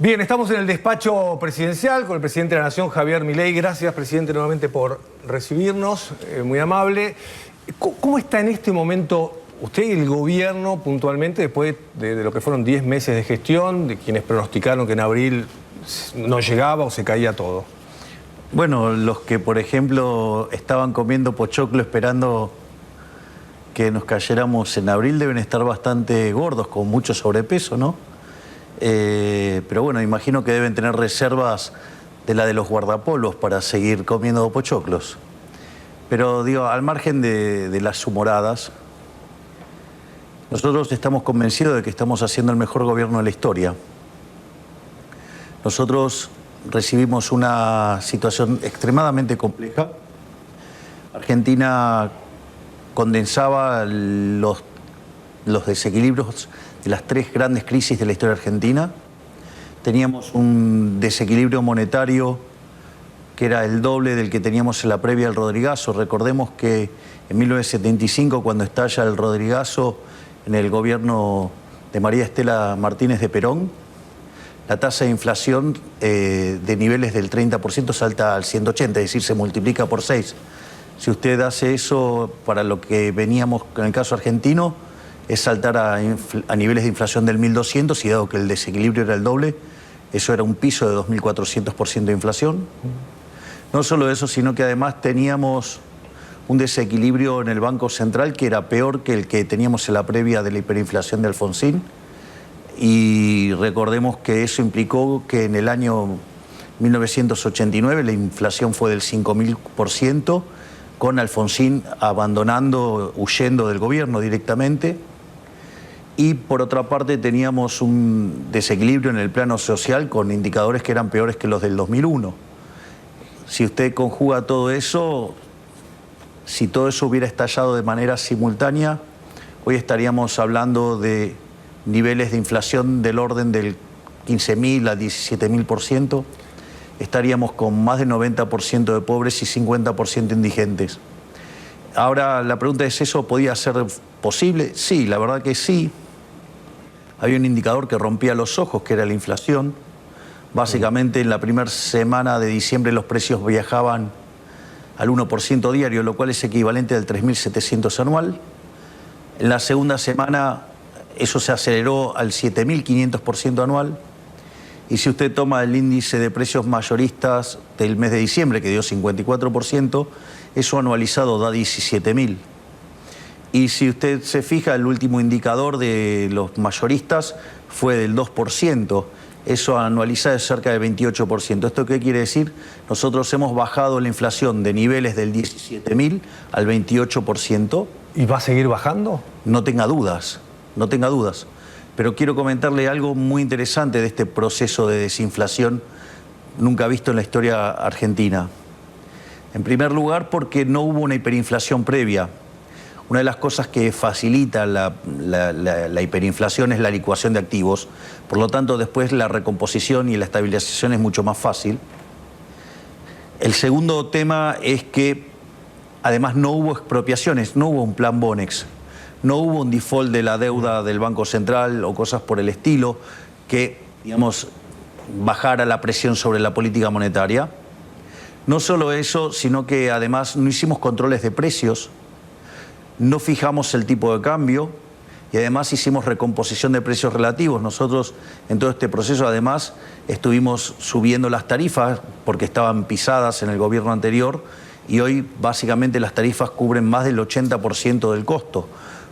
Bien, estamos en el despacho presidencial con el presidente de la Nación, Javier Milei. Gracias, presidente, nuevamente por recibirnos, muy amable. ¿Cómo está en este momento usted y el gobierno puntualmente después de lo que fueron 10 meses de gestión, de quienes pronosticaron que en abril no llegaba o se caía todo? Bueno, los que, por ejemplo, estaban comiendo pochoclo esperando que nos cayéramos en abril deben estar bastante gordos, con mucho sobrepeso, ¿no? Pero bueno, imagino que deben tener reservas de la de los guardapolvos para seguir comiendo pochoclos. Pero digo, al margen de las humoradas, nosotros estamos convencidos de que estamos haciendo el mejor gobierno de la historia. Nosotros recibimos una situación extremadamente compleja. Argentina condensaba los desequilibrios de las tres grandes crisis de la historia argentina. Teníamos un desequilibrio monetario que era el doble del que teníamos en la previa del Rodrigazo. Recordemos que en 1975, cuando estalla el Rodrigazo en el gobierno de María Estela Martínez de Perón, la tasa de inflación de niveles del 30% salta al 180, es decir, se multiplica por 6. Si usted hace eso para lo que veníamos en el caso argentino, es saltar a niveles de inflación del 1200, y dado que el desequilibrio era el doble, eso era un piso de 2400% de inflación. No solo eso, sino que además teníamos un desequilibrio en el Banco Central que era peor que el que teníamos en la previa de la hiperinflación de Alfonsín. Y recordemos que eso implicó que en el año 1989 la inflación fue del 5000%, con Alfonsín abandonando, huyendo del gobierno directamente. Y por otra parte teníamos un desequilibrio en el plano social con indicadores que eran peores que los del 2001. Si usted conjuga todo eso, si todo eso hubiera estallado de manera simultánea, hoy estaríamos hablando de niveles de inflación del orden del 15.000 a 17.000%. Estaríamos con más del 90% de pobres y 50% indigentes. Ahora la pregunta es, ¿eso podía ser posible? Sí, la verdad que sí. Había un indicador que rompía los ojos, que era la inflación. Básicamente en la primera semana de diciembre los precios viajaban al 1% diario, lo cual es equivalente al 3.700 anual. En la segunda semana eso se aceleró al 7.500% anual. Y si usted toma el índice de precios mayoristas del mes de diciembre, que dio 54%, eso anualizado da 17.000. Y si usted se fija, el último indicador de los mayoristas fue del 2%. Eso anualizado es cerca del 28%. ¿Esto qué quiere decir? Nosotros hemos bajado la inflación de niveles del 17.000 al 28%. ¿Y va a seguir bajando? No tenga dudas, no tenga dudas. Pero quiero comentarle algo muy interesante de este proceso de desinflación nunca visto en la historia argentina. En primer lugar, porque no hubo una hiperinflación previa. Una de las cosas que facilita la hiperinflación es la licuación de activos. Por lo tanto, después la recomposición y la estabilización es mucho más fácil. El segundo tema es que además no hubo expropiaciones, no hubo un plan Bonex. No hubo un default de la deuda del Banco Central o cosas por el estilo que, digamos, bajara la presión sobre la política monetaria. No solo eso, sino que además no hicimos controles de precios, no fijamos el tipo de cambio y además hicimos recomposición de precios relativos. Nosotros en todo este proceso además estuvimos subiendo las tarifas porque estaban pisadas en el gobierno anterior y hoy básicamente las tarifas cubren más del 80% del costo.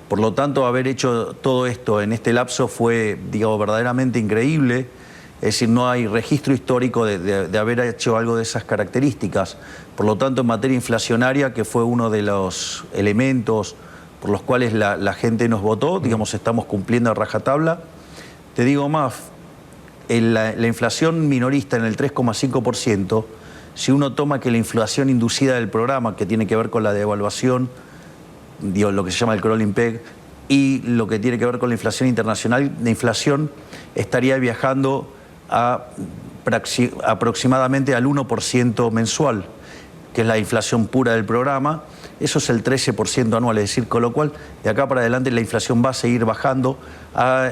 Por lo tanto, haber hecho todo esto en este lapso fue, digamos, verdaderamente increíble. Es decir, no hay registro histórico de haber hecho algo de esas características. Por lo tanto, en materia inflacionaria, que fue uno de los elementos por los cuales la gente nos votó, digamos, estamos cumpliendo a rajatabla. Te digo más, la inflación minorista en el 3,5%, si uno toma que la inflación inducida del programa, que tiene que ver con la devaluación, digo, lo que se llama el crawling peg, y lo que tiene que ver con la inflación internacional, la inflación estaría viajando aproximadamente al 1% mensual, que es la inflación pura del programa. Eso es el 13% anual, es decir, con lo cual de acá para adelante la inflación va a seguir bajando.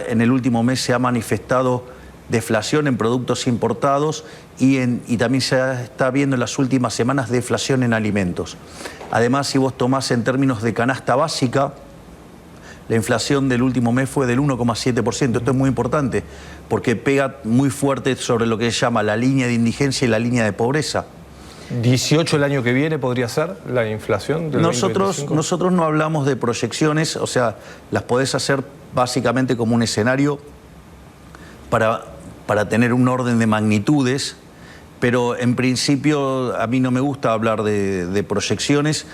En el último mes se ha manifestado deflación en productos importados y también se está viendo en las últimas semanas deflación en alimentos. Además, si vos tomás en términos de canasta básica, la inflación del último mes fue del 1,7%. Esto es muy importante porque pega muy fuerte sobre lo que se llama la línea de indigencia y la línea de pobreza. 18 el año que viene podría ser la inflación del 2025. Nosotros no hablamos de proyecciones, o sea, las podés hacer básicamente como un escenario para tener un orden de magnitudes, pero en principio a mí no me gusta hablar de proyecciones.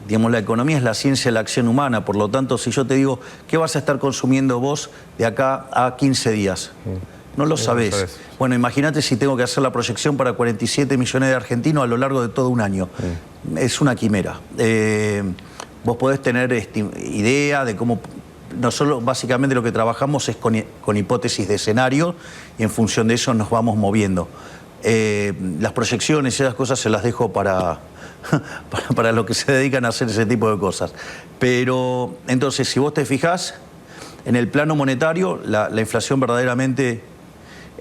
Digamos, la economía es la ciencia de la acción humana, por lo tanto, si yo te digo, ¿qué vas a estar consumiendo vos de acá a 15 días? No lo sabés. Bueno, imagínate si tengo que hacer la proyección para 47 millones de argentinos a lo largo de todo un año. Es una quimera. Vos podés tener idea de cómo... Nosotros básicamente lo que trabajamos es con hipótesis de escenario y en función de eso nos vamos moviendo. Las proyecciones y esas cosas se las dejo para los que se dedican a hacer ese tipo de cosas. Pero entonces, si vos te fijás, en el plano monetario la inflación verdaderamente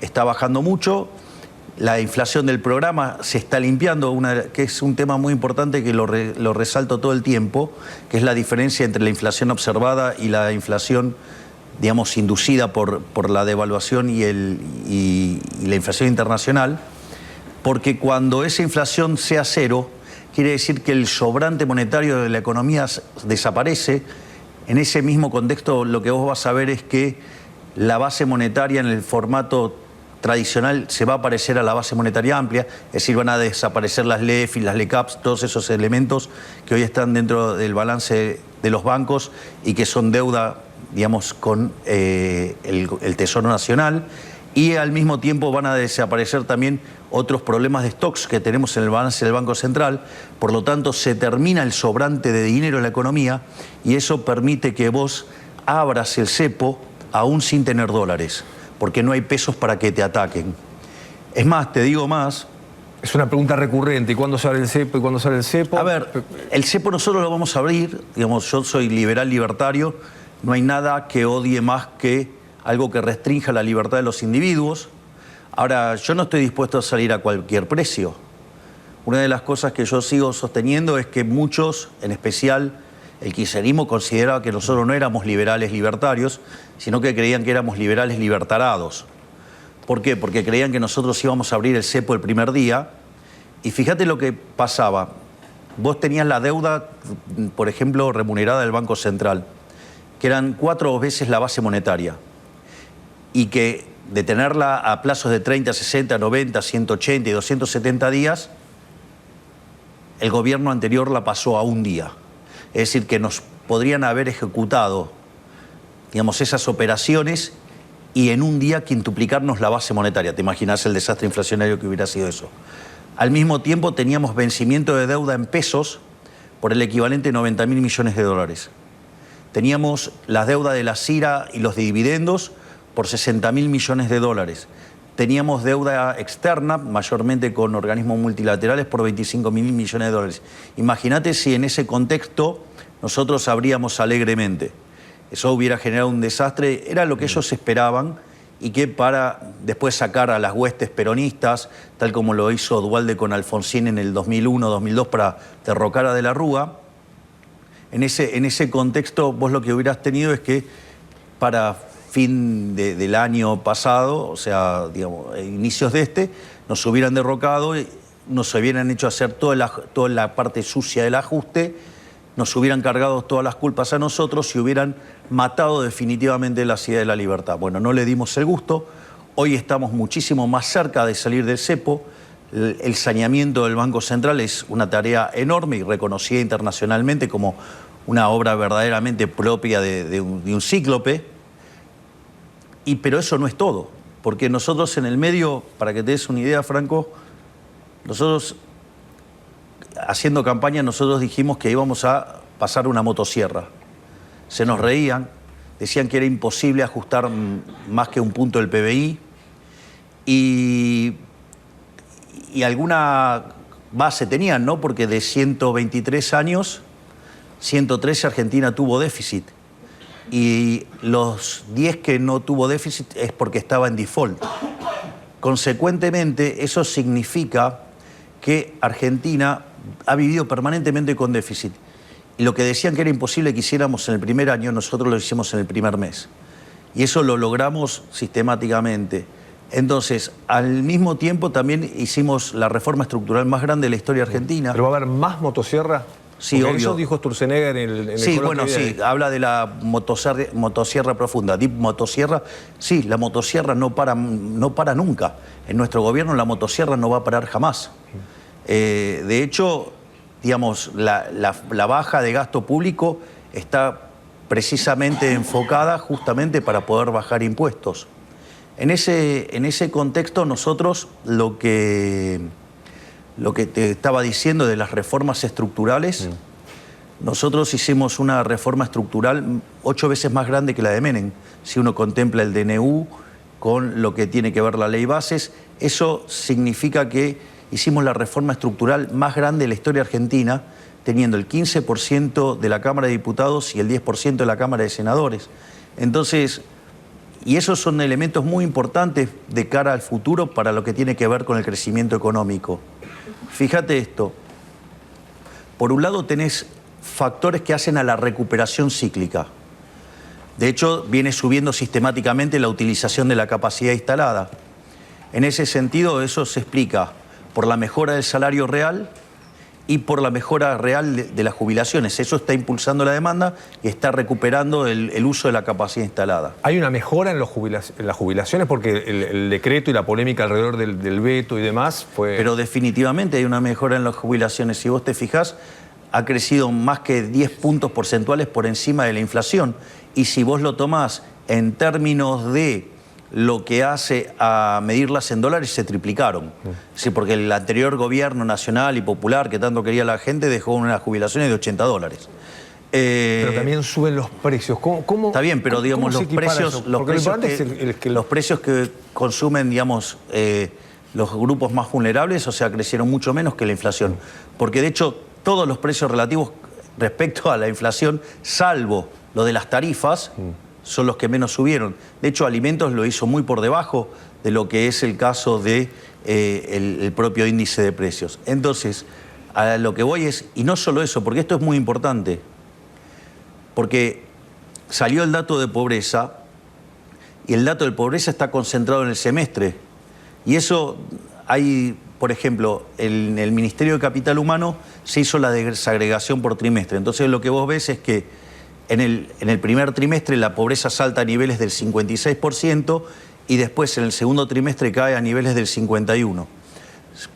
está bajando mucho. La inflación del programa se está limpiando, que es un tema muy importante que lo resalto todo el tiempo, que es la diferencia entre la inflación observada y la inflación, digamos, inducida por la devaluación y la inflación internacional, porque cuando esa inflación sea cero, quiere decir que el sobrante monetario de la economía desaparece. En ese mismo contexto lo que vos vas a ver es que la base monetaria en el formato tradicional se va a parecer a la base monetaria amplia, es decir, van a desaparecer las LEF y las LECAPs, todos esos elementos que hoy están dentro del balance de los bancos y que son deuda, digamos, con el Tesoro Nacional, y al mismo tiempo van a desaparecer también otros problemas de stocks que tenemos en el balance del Banco Central. Por lo tanto, se termina el sobrante de dinero en la economía y eso permite que vos abras el cepo aún sin tener dólares, porque no hay pesos para que te ataquen. Es más, te digo más... Es una pregunta recurrente. ¿Y cuándo sale el cepo? ¿Y cuándo sale el cepo? A ver, el cepo nosotros lo vamos a abrir. Digamos, yo soy liberal libertario. No hay nada que odie más que algo que restrinja la libertad de los individuos. Ahora, yo no estoy dispuesto a salir a cualquier precio. Una de las cosas que yo sigo sosteniendo es que muchos, en especial el kirchnerismo, consideraba que nosotros no éramos liberales libertarios, sino que creían que éramos liberales libertarados. ¿Por qué? Porque creían que nosotros íbamos a abrir el cepo el primer día. Y fíjate lo que pasaba. Vos tenías la deuda, por ejemplo, remunerada del Banco Central, que eran 4 veces la base monetaria. Y que de tenerla a plazos de 30, 60, 90, 180 y 270 días, el gobierno anterior la pasó a un día. Es decir, que nos podrían haber ejecutado, digamos, esas operaciones y en un día quintuplicarnos la base monetaria. ¿Te imaginas el desastre inflacionario que hubiera sido eso? Al mismo tiempo teníamos vencimiento de deuda en pesos por el equivalente a 90.000 millones de dólares. Teníamos la deuda de la CIRA y los dividendos por 60.000 millones de dólares. Teníamos deuda externa, mayormente con organismos multilaterales, por 25.000 millones de dólares. Imagínate si en ese contexto nosotros abríamos alegremente. Eso hubiera generado un desastre, era lo que ellos esperaban, y que para después sacar a las huestes peronistas, tal como lo hizo Duhalde con Alfonsín en el 2001-2002 para derrocar a De la Rúa, en ese contexto vos lo que hubieras tenido es que para fin del año pasado, o sea, digamos, inicios de nos hubieran derrocado, nos hubieran hecho hacer toda la parte sucia del ajuste, nos hubieran cargado todas las culpas a nosotros y hubieran matado definitivamente la idea de la libertad. Bueno, no le dimos el gusto, hoy estamos muchísimo más cerca de salir del cepo. El saneamiento del Banco Central es una tarea enorme y reconocida internacionalmente como una obra verdaderamente propia de un cíclope. Pero eso no es todo, porque nosotros en el medio, para que te des una idea, Franco, nosotros haciendo campaña, nosotros dijimos que íbamos a pasar una motosierra. Se nos reían, decían que era imposible ajustar más que un punto del PBI y alguna base tenían, ¿no? Porque de 123 años, 113 Argentina tuvo déficit. Y los 10 que no tuvo déficit es porque estaba en default. Consecuentemente, eso significa que Argentina ha vivido permanentemente con déficit. Y lo que decían que era imposible que hiciéramos en el primer año, nosotros lo hicimos en el primer mes. Y eso lo logramos sistemáticamente. Entonces, al mismo tiempo también hicimos la reforma estructural más grande de la historia argentina. ¿Pero va a haber más motosierra? Sí, porque obvio. eso dijo Sturzenegger en el Sí, coloquio bueno, sí, habla de la motosierra profunda, deep motosierra. Sí, la motosierra no para nunca. En nuestro gobierno la motosierra no va a parar jamás. De hecho, digamos, la baja de gasto público está precisamente enfocada justamente para poder bajar impuestos. En ese contexto nosotros lo que te estaba diciendo de las reformas estructurales, nosotros hicimos una reforma estructural 8 veces más grande que la de Menem. Si uno contempla el DNU con lo que tiene que ver la ley bases, eso significa que hicimos la reforma estructural más grande de la historia argentina, teniendo el 15% de la Cámara de Diputados y el 10% de la Cámara de Senadores. Entonces, y esos son elementos muy importantes de cara al futuro para lo que tiene que ver con el crecimiento económico. Fíjate esto, por un lado tenés factores que hacen a la recuperación cíclica. De hecho, viene subiendo sistemáticamente la utilización de la capacidad instalada. En ese sentido, eso se explica por la mejora del salario real y por la mejora real de las jubilaciones. Eso está impulsando la demanda y está recuperando el uso de la capacidad instalada. ¿Hay una mejora en las jubilaciones? Porque el decreto y la polémica alrededor del veto y demás fue... Pero definitivamente hay una mejora en las jubilaciones. Si vos te fijás, ha crecido más que 10 puntos porcentuales por encima de la inflación. Y si vos lo tomás en términos de lo que hace a medirlas en dólares, se triplicaron. Sí, porque el anterior gobierno nacional y popular que tanto quería la gente dejó unas jubilaciones de $80. Pero también suben los precios. ¿Cómo, está bien, pero digamos los precios que consumen, digamos, los grupos más vulnerables, o sea, crecieron mucho menos que la inflación. Porque de hecho todos los precios relativos respecto a la inflación, salvo lo de las tarifas, son los que menos subieron. De hecho, alimentos lo hizo muy por debajo de lo que es el caso de el propio índice de precios. Entonces, a lo que voy es, y no solo eso, porque esto es muy importante, porque salió el dato de pobreza, y el dato de pobreza está concentrado en el semestre. Y eso hay, por ejemplo, en el Ministerio de Capital Humano se hizo la desagregación por trimestre. Entonces lo que vos ves es que en el primer trimestre la pobreza salta a niveles del 56% y después en el segundo trimestre cae a niveles del 51%.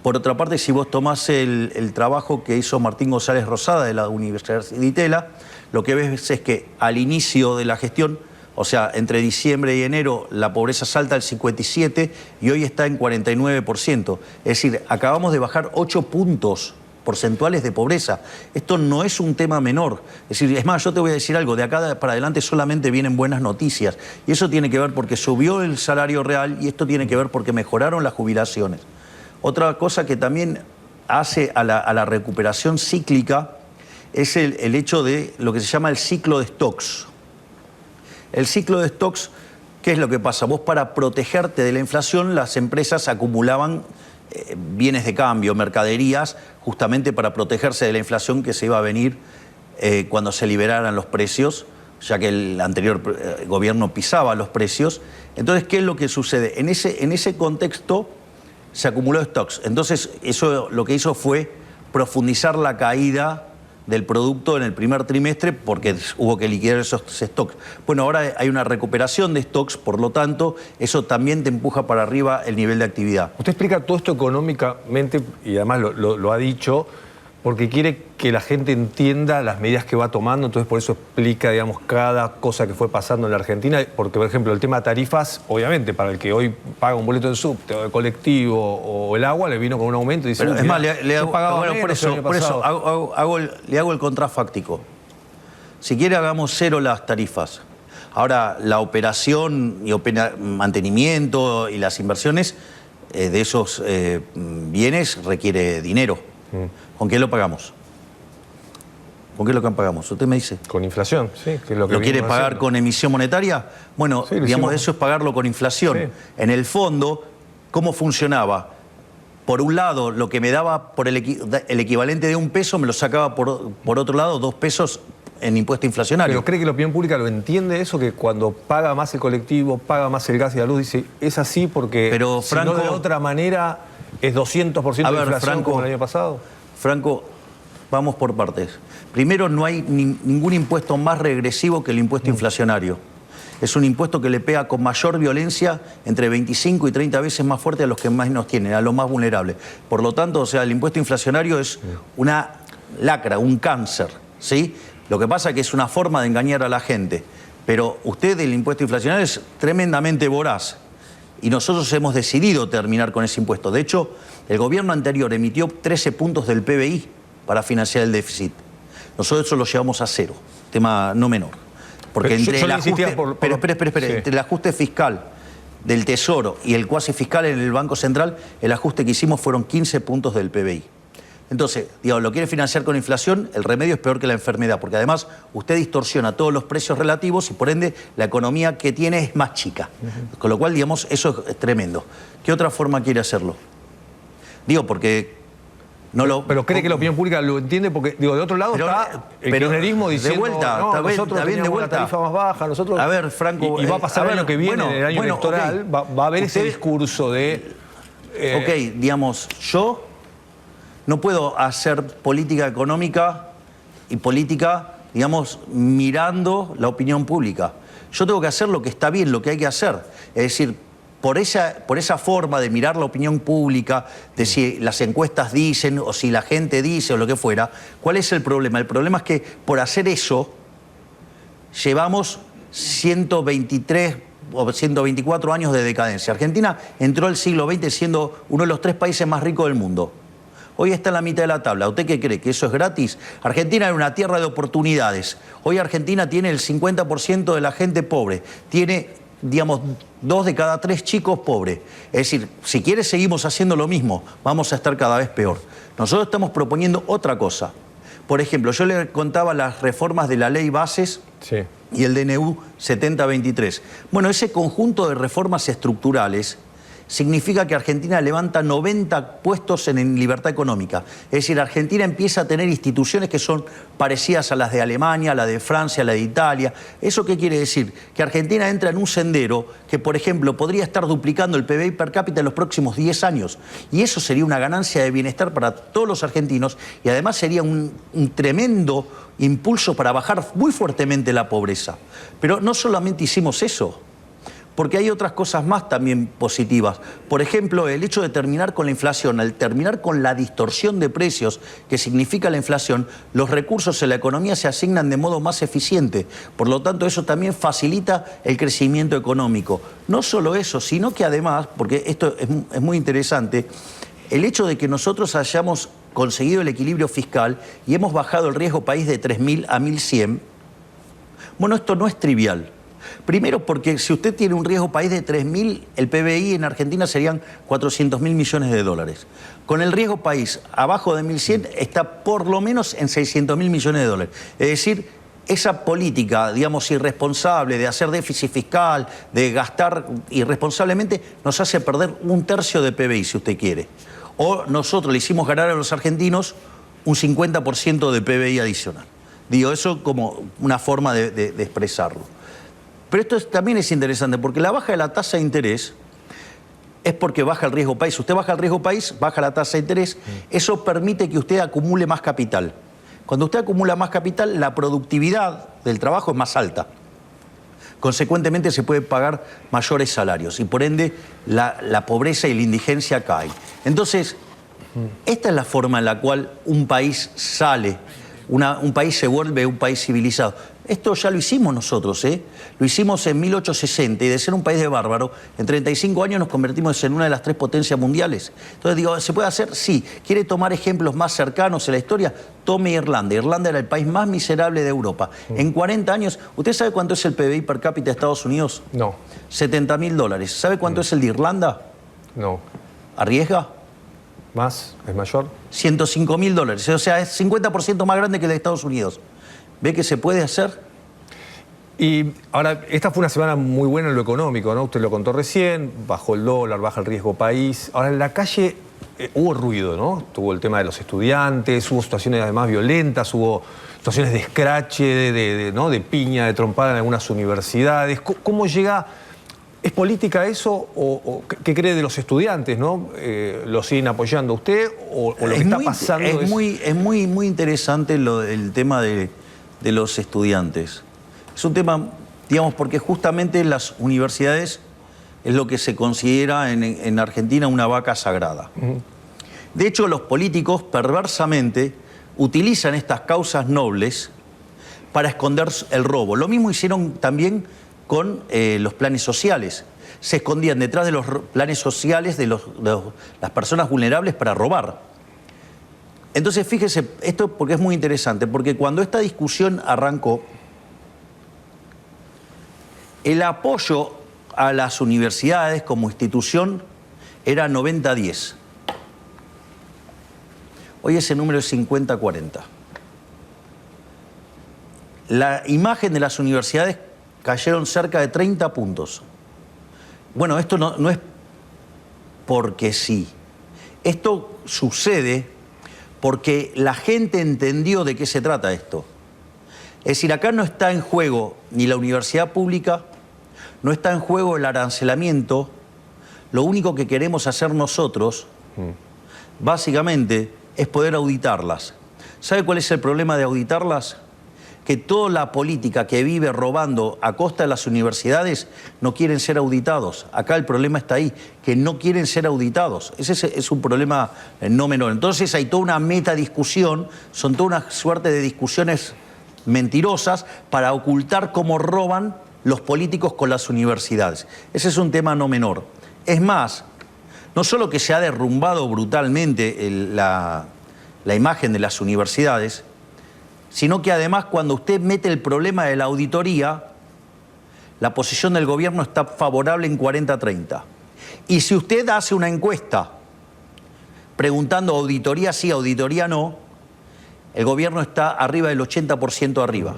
Por otra parte, si vos tomás el trabajo que hizo Martín González Rosada de la Universidad de Itela, lo que ves es que al inicio de la gestión, o sea, entre diciembre y enero, la pobreza salta al 57% y hoy está en 49%. Es decir, acabamos de bajar 8 puntos porcentuales de pobreza. Esto no es un tema menor. Es decir, es más, yo te voy a decir algo, de acá para adelante solamente vienen buenas noticias. Y eso tiene que ver porque subió el salario real y esto tiene que ver porque mejoraron las jubilaciones. Otra cosa que también hace a la recuperación cíclica es el hecho de lo que se llama el ciclo de stocks. El ciclo de stocks, ¿qué es lo que pasa? Vos, para protegerte de la inflación, las empresas acumulaban bienes de cambio, mercaderías, justamente para protegerse de la inflación que se iba a venir cuando se liberaran los precios, ya que el anterior gobierno pisaba los precios. Entonces, ¿qué es lo que sucede? En ese contexto se acumuló stocks. Entonces, eso lo que hizo fue profundizar la caída del producto en el primer trimestre porque hubo que liquidar esos stocks. Bueno, ahora hay una recuperación de stocks, por lo tanto, eso también te empuja para arriba el nivel de actividad. Usted explica todo esto económicamente y además lo ha dicho porque quiere que la gente entienda las medidas que va tomando, entonces por eso explica, digamos, cada cosa que fue pasando en la Argentina, porque, por ejemplo, el tema de tarifas, obviamente, para el que hoy paga un boleto de subte o de colectivo o el agua, le vino con un aumento y dice... Pero es más, le hago el contrafáctico. Si quiere, hagamos cero las tarifas. Ahora, la operación y mantenimiento y las inversiones de esos bienes requiere dinero. ¿Con qué lo pagamos? ¿Con qué lo pagamos? Usted me dice. Con inflación, sí. Que es lo que ¿Lo quiere pagar haciendo con emisión monetaria? Bueno, sí, digamos, eso es pagarlo con inflación. Sí. En el fondo, cómo funcionaba. Por un lado, lo que me daba por el equivalente de $1 me lo sacaba por otro lado 2 pesos en impuesto inflacionario. ¿Pero cree que la opinión pública lo entiende eso? Que cuando paga más el colectivo, paga más el gas y la luz, dice, es así porque pero, Franco, si no de otra manera es 200% de inflación, Franco, como el año pasado. Franco, vamos por partes. Primero, no hay ningún impuesto más regresivo que el impuesto inflacionario. Es un impuesto que le pega con mayor violencia, entre 25 y 30 veces más fuerte a los que más nos tienen, a los más vulnerables. Por lo tanto, o sea, el impuesto inflacionario es una lacra, un cáncer, ¿sí? Lo que pasa es que es una forma de engañar a la gente. Pero usted, el impuesto inflacionario es tremendamente voraz. Y nosotros hemos decidido terminar con ese impuesto. De hecho, el gobierno anterior emitió 13 puntos del PBI para financiar el déficit. Nosotros eso lo llevamos a 0, tema no menor. Porque entre el ajuste, entre el ajuste fiscal del Tesoro y el cuasi fiscal en el Banco Central, el ajuste que hicimos fueron 15 puntos del PBI. Entonces, digamos, lo quiere financiar con inflación, el remedio es peor que la enfermedad, porque además usted distorsiona todos los precios relativos y por ende la economía que tiene es más chica. Con lo cual, digamos, eso es tremendo. ¿Qué otra forma quiere hacerlo? Digo, porque... Pero cree que la opinión pública lo entiende porque, digo, de otro lado está el kirchnerismo diciendo, de vuelta, no, nosotros está bien de vuelta. Una tarifa más baja, nosotros... A ver, Franco... Y va a pasar el año que viene, en el año electoral, okay. va a haber ese discurso de... Ok, digamos, yo no puedo hacer política económica y política, digamos, mirando la opinión pública. Yo tengo que hacer lo que está bien, lo que hay que hacer. Es decir, por esa forma de mirar la opinión pública, de si las encuestas dicen o si la gente dice o lo que fuera, ¿cuál es el problema? El problema es que por hacer eso llevamos 123 o 124 años de decadencia. Argentina entró al siglo XX siendo uno de los 3 países más ricos del mundo. Hoy está en la mitad de la tabla. ¿Usted qué cree? ¿Que eso es gratis? Argentina era una tierra de oportunidades. Hoy Argentina tiene el 50% de la gente pobre. Tiene, digamos, 2 de cada 3 chicos pobres. Es decir, si quiere seguimos haciendo lo mismo, vamos a estar cada vez peor. Nosotros estamos proponiendo otra cosa. Por ejemplo, yo le contaba las reformas de la Ley Bases y el DNU 7023. Bueno, ese conjunto de reformas estructurales significa que Argentina levanta 90 puestos en libertad económica. Es decir, Argentina empieza a tener instituciones que son parecidas a las de Alemania, a la de Francia, a la de Italia. ¿Eso qué quiere decir? Que Argentina entra en un sendero que, por ejemplo, podría estar duplicando el PBI per cápita en los próximos 10 años. Y eso sería una ganancia de bienestar para todos los argentinos y además sería un tremendo impulso para bajar muy fuertemente la pobreza. Pero no solamente hicimos eso, porque hay otras cosas más también positivas. Por ejemplo, el hecho de terminar con la inflación, al terminar con la distorsión de precios que significa la inflación, los recursos en la economía se asignan de modo más eficiente. Por lo tanto, eso también facilita el crecimiento económico. No solo eso, sino que además, porque esto es muy interesante, el hecho de que nosotros hayamos conseguido el equilibrio fiscal y hemos bajado el riesgo país de 3.000 a 1.100, bueno, esto no es trivial. Primero porque si usted tiene un riesgo país de 3.000, el PBI en Argentina serían 400.000 millones de dólares. Con el riesgo país abajo de 1.100 está por lo menos en 600.000 millones de dólares. Es decir, esa política, digamos, irresponsable de hacer déficit fiscal, de gastar irresponsablemente, nos hace perder 1/3 de PBI, si usted quiere. O nosotros le hicimos ganar a los argentinos un 50% de PBI adicional. Digo, eso como una forma de expresarlo. Pero esto también es interesante, porque la baja de la tasa de interés es porque baja el riesgo país. Si usted baja el riesgo país, baja la tasa de interés, eso permite que usted acumule más capital. Cuando usted acumula más capital, la productividad del trabajo es más alta. Consecuentemente se puede pagar mayores salarios y por ende la pobreza y la indigencia caen. Entonces, esta es la forma en la cual un país sale, un país se vuelve un país civilizado. Esto ya lo hicimos nosotros, ¿eh? Lo hicimos en 1860 y de ser un país de bárbaro, en 35 años nos convertimos en una de las 3 potencias mundiales. Entonces digo, ¿se puede hacer? Sí. ¿Quiere tomar ejemplos más cercanos en la historia? Tome Irlanda. Irlanda era el país más miserable de Europa. En 40 años, ¿usted sabe cuánto es el PBI per cápita de Estados Unidos? No. $70.000. ¿Sabe cuánto es el de Irlanda? No. ¿Arriesga? ¿Más? ¿Es mayor? $105.000. O sea, es 50% más grande que el de Estados Unidos. ¿Ve que se puede hacer? Y ahora, esta fue una semana muy buena en lo económico, ¿no? Usted lo contó recién, bajó el dólar, baja el riesgo país. Ahora, en la calle hubo ruido, ¿no? Tuvo el tema de los estudiantes, hubo situaciones además violentas, hubo situaciones de escrache, ¿no? De piña, de trompada en algunas universidades. ¿Cómo llega? ¿Es política eso o qué cree de los estudiantes, ¿no? ¿Lo siguen apoyando a usted o lo que está pasando es muy interesante el tema de los estudiantes. Es un tema, digamos, porque justamente las universidades es lo que se considera en Argentina una vaca sagrada. De hecho, los políticos perversamente utilizan estas causas nobles para esconder el robo. Lo mismo hicieron también con los planes sociales. Se escondían detrás de los planes sociales de las personas vulnerables para robar. Entonces, fíjese, esto porque es muy interesante, porque cuando esta discusión arrancó, el apoyo a las universidades como institución era 90-10. Hoy ese número es 50-40. La imagen de las universidades cayeron cerca de 30 puntos. Bueno, esto no es porque sí. Esto sucede porque la gente entendió de qué se trata esto. Es decir, acá no está en juego ni la universidad pública, no está en juego el arancelamiento. Lo único que queremos hacer nosotros, básicamente, es poder auditarlas. ¿Sabe cuál es el problema de auditarlas? Que toda la política que vive robando a costa de las universidades no quieren ser auditados. Acá el problema está ahí, que no quieren ser auditados. Ese es un problema no menor. Entonces hay toda una metadiscusión, son toda una suerte de discusiones mentirosas para ocultar cómo roban los políticos con las universidades. Ese es un tema no menor. Es más, no solo que se ha derrumbado brutalmente la imagen de las universidades, sino que además cuando usted mete el problema de la auditoría, la posición del gobierno está favorable en 40-30. Y si usted hace una encuesta preguntando auditoría sí, auditoría no, el gobierno está arriba del 80% arriba,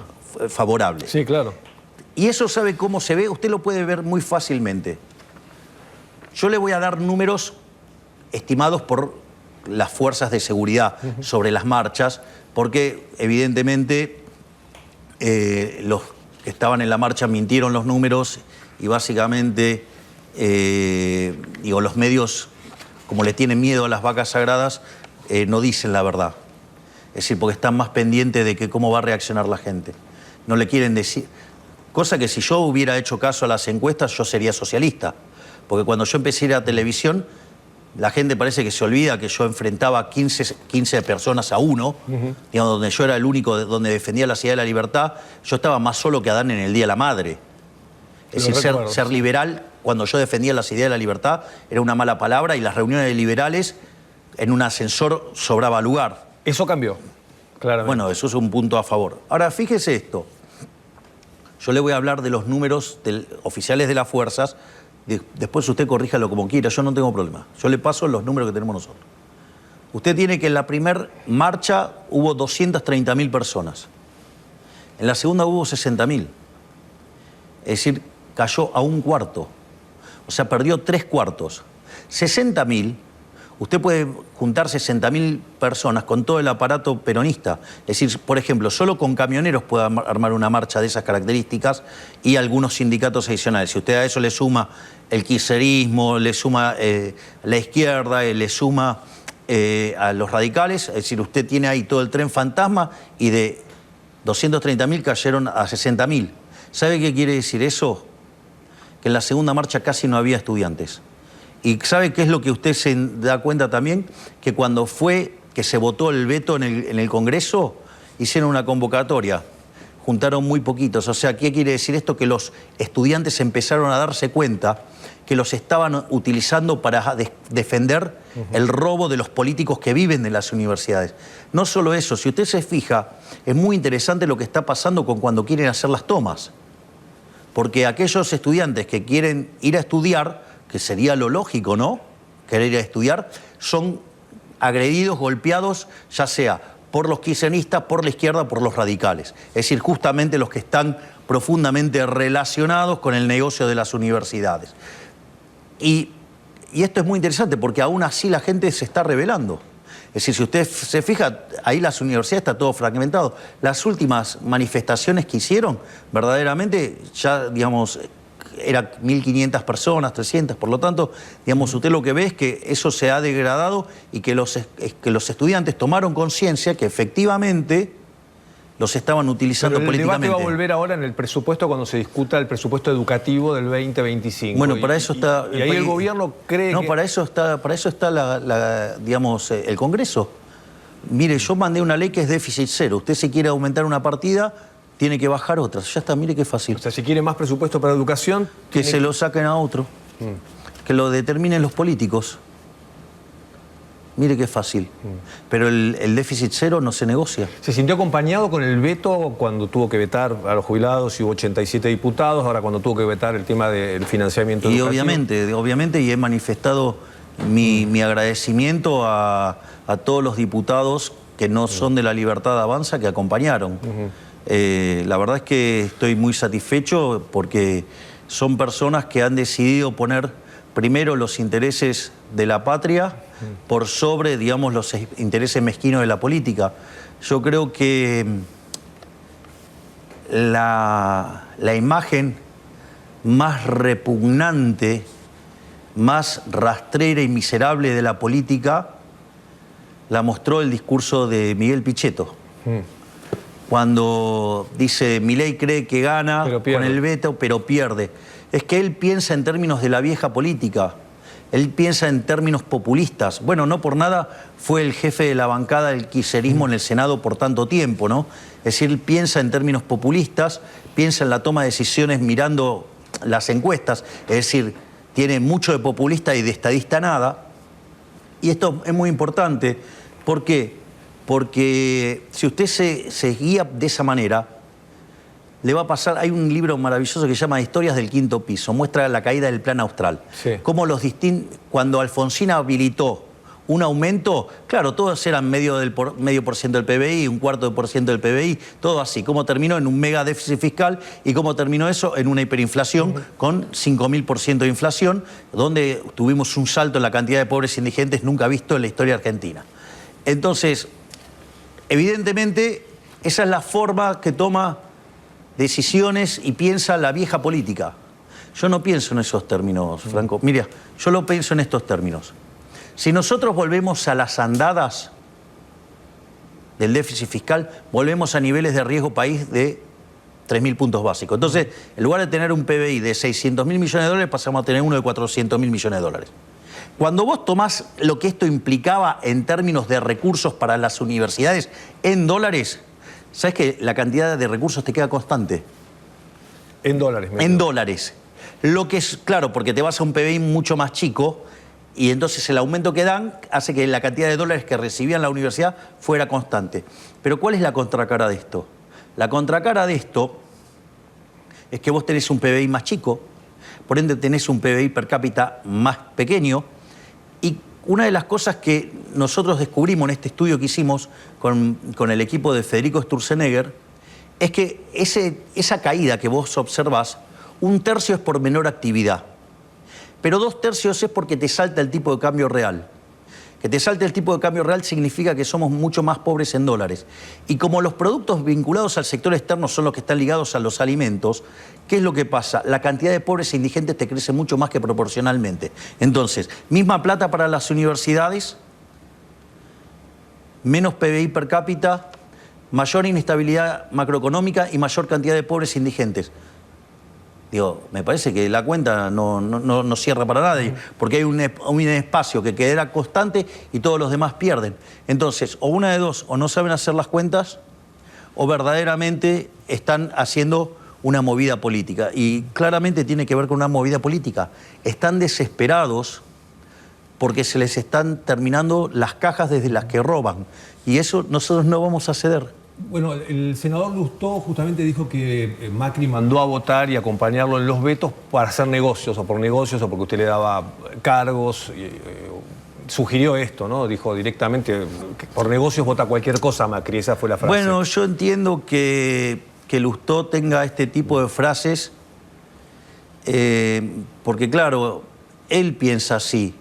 favorable. Sí, claro. Y eso, ¿sabe cómo se ve? Usted lo puede ver muy fácilmente. Yo le voy a dar números estimados por las fuerzas de seguridad sobre las marchas, porque evidentemente los que estaban en la marcha mintieron los números y básicamente los medios, como le tienen miedo a las vacas sagradas, no dicen la verdad. Es decir, porque están más pendientes de cómo va a reaccionar la gente. No le quieren decir. Cosa que si yo hubiera hecho caso a las encuestas, yo sería socialista. Porque cuando yo empecé a ir a televisión, la gente parece que se olvida que yo enfrentaba 15 personas a uno, digamos, donde yo era el único donde defendía la ciudad de la libertad. Yo estaba más solo que Adán en el Día de la Madre. Es decir, ser liberal, cuando yo defendía las ideas de la libertad, era una mala palabra y las reuniones de liberales en un ascensor sobraba lugar. Eso cambió, claramente. Bueno, eso es un punto a favor. Ahora, fíjese esto. Yo le voy a hablar de los números oficiales de las fuerzas. Después usted corríjalo como quiera, yo no tengo problema. Yo le paso los números que tenemos nosotros. Usted tiene que en la primera marcha hubo 230.000 personas. En la segunda hubo 60.000. Es decir, cayó a un cuarto. O sea, perdió 3/4. 60.000, usted puede juntar 60.000 personas con todo el aparato peronista. Es decir, por ejemplo, solo con camioneros puede armar una marcha de esas características y algunos sindicatos adicionales. Si usted a eso le suma el kirchnerismo, le suma la izquierda, le suma a los radicales, es decir, usted tiene ahí todo el tren fantasma y de 230.000 cayeron a 60.000. ¿Sabe qué quiere decir eso? Que en la segunda marcha casi no había estudiantes. ¿Y sabe qué es lo que usted se da cuenta también? Que cuando que se votó el veto en el Congreso, hicieron una convocatoria, juntaron muy poquitos. O sea, ¿qué quiere decir esto? Que los estudiantes empezaron a darse cuenta que los estaban utilizando para defender el robo de los políticos que viven de las universidades. No solo eso, si usted se fija, es muy interesante lo que está pasando con cuando quieren hacer las tomas. Porque aquellos estudiantes que quieren ir a estudiar, que sería lo lógico, ¿no? Querer ir a estudiar, son agredidos, golpeados, ya sea por los kirchneristas, por la izquierda, por los radicales. Es decir, justamente los que están profundamente relacionados con el negocio de las universidades. Y esto es muy interesante porque aún así la gente se está rebelando. Es decir, si usted se fija, ahí las universidades está todo fragmentado. Las últimas manifestaciones que hicieron, verdaderamente, ya, digamos, eran 1.500 personas, 300, por lo tanto, digamos, usted lo que ve es que eso se ha degradado y que los estudiantes tomaron conciencia que efectivamente los estaban utilizando políticamente. El debate va a volver ahora en el presupuesto cuando se discuta el presupuesto educativo del 2025. Bueno, para eso está... Y ahí el gobierno cree no, que... para eso está digamos, el Congreso. Mire, yo mandé una ley que es déficit cero. Usted si quiere aumentar una partida, tiene que bajar otra. Ya está, mire qué fácil. O sea, si quiere más presupuesto para educación... Que se lo saquen a otro. Que lo determinen los políticos. Mire qué fácil. Pero el déficit cero no se negocia. ¿Se sintió acompañado con el veto cuando tuvo que vetar a los jubilados y hubo 87 diputados, ahora cuando tuvo que vetar el tema del financiamiento educativo? Y obviamente, y he manifestado mi agradecimiento a todos los diputados que no son de La Libertad Avanza que acompañaron. La verdad es que estoy muy satisfecho porque son personas que han decidido poner primero los intereses de la patria por sobre, digamos, los intereses mezquinos de la política. Yo creo que la imagen más repugnante, más rastrera y miserable de la política la mostró el discurso de Miguel Pichetto. Cuando dice, Milei cree que gana con el veto, pero pierde. Es que él piensa en términos de la vieja política. Él piensa en términos populistas. Bueno, no por nada fue el jefe de la bancada del kirchnerismo en el Senado por tanto tiempo, ¿no? Es decir, él piensa en términos populistas, piensa en la toma de decisiones mirando las encuestas. Es decir, tiene mucho de populista y de estadista nada. Y esto es muy importante. ¿Por qué? Porque si usted se guía de esa manera, le va a pasar... Hay un libro maravilloso que se llama Historias del Quinto Piso, muestra la caída del Plan Austral. Sí. Cómo cuando Alfonsín habilitó un aumento, claro, todos eran medio por ciento del PBI, un cuarto de por ciento del PBI, todo así. Cómo terminó en un mega déficit fiscal y cómo terminó eso en una hiperinflación con 5.000% de inflación, donde tuvimos un salto en la cantidad de pobres indigentes nunca visto en la historia argentina. Entonces, evidentemente, esa es la forma que toma decisiones y piensa la vieja política. Yo no pienso en esos términos, Franco. Mira, yo lo pienso en estos términos. Si nosotros volvemos a las andadas del déficit fiscal, volvemos a niveles de riesgo país de 3.000 puntos básicos. Entonces, en lugar de tener un PBI de 600.000 millones de dólares, pasamos a tener uno de 400.000 millones de dólares. Cuando vos tomás lo que esto implicaba en términos de recursos para las universidades en dólares, ¿sabes que la cantidad de recursos te queda constante? En dólares. En dólares. Lo que es, claro, porque te vas a un PBI mucho más chico y entonces el aumento que dan hace que la cantidad de dólares que recibían la universidad fuera constante. Pero ¿cuál es la contracara de esto? La contracara de esto es que vos tenés un PBI más chico, por ende tenés un PBI per cápita más pequeño. Y una de las cosas que nosotros descubrimos en este estudio que hicimos con el equipo de Federico Sturzenegger es que esa caída que vos observás, 1/3 es por menor actividad, pero 2/3 es porque te salta el tipo de cambio real. Que te salte el tipo de cambio real significa que somos mucho más pobres en dólares. Y como los productos vinculados al sector externo son los que están ligados a los alimentos, ¿qué es lo que pasa? La cantidad de pobres e indigentes te crece mucho más que proporcionalmente. Entonces, misma plata para las universidades, menos PBI per cápita, mayor inestabilidad macroeconómica y mayor cantidad de pobres e indigentes. Digo, me parece que la cuenta no cierra para nadie, porque hay un espacio que quedará constante y todos los demás pierden. Entonces, o una de dos, o no saben hacer las cuentas, o verdaderamente están haciendo una movida política. Y claramente tiene que ver con una movida política. Están desesperados porque se les están terminando las cajas desde las que roban. Y eso nosotros no vamos a ceder. Bueno, el senador Lustó justamente dijo que Macri mandó a votar y acompañarlo en los vetos para hacer negocios, o por negocios, o porque usted le daba cargos sugirió esto, ¿no? Dijo directamente, que por negocios vota cualquier cosa Macri, esa fue la frase. Bueno, yo entiendo que Lustó tenga este tipo de frases, porque claro, él piensa así.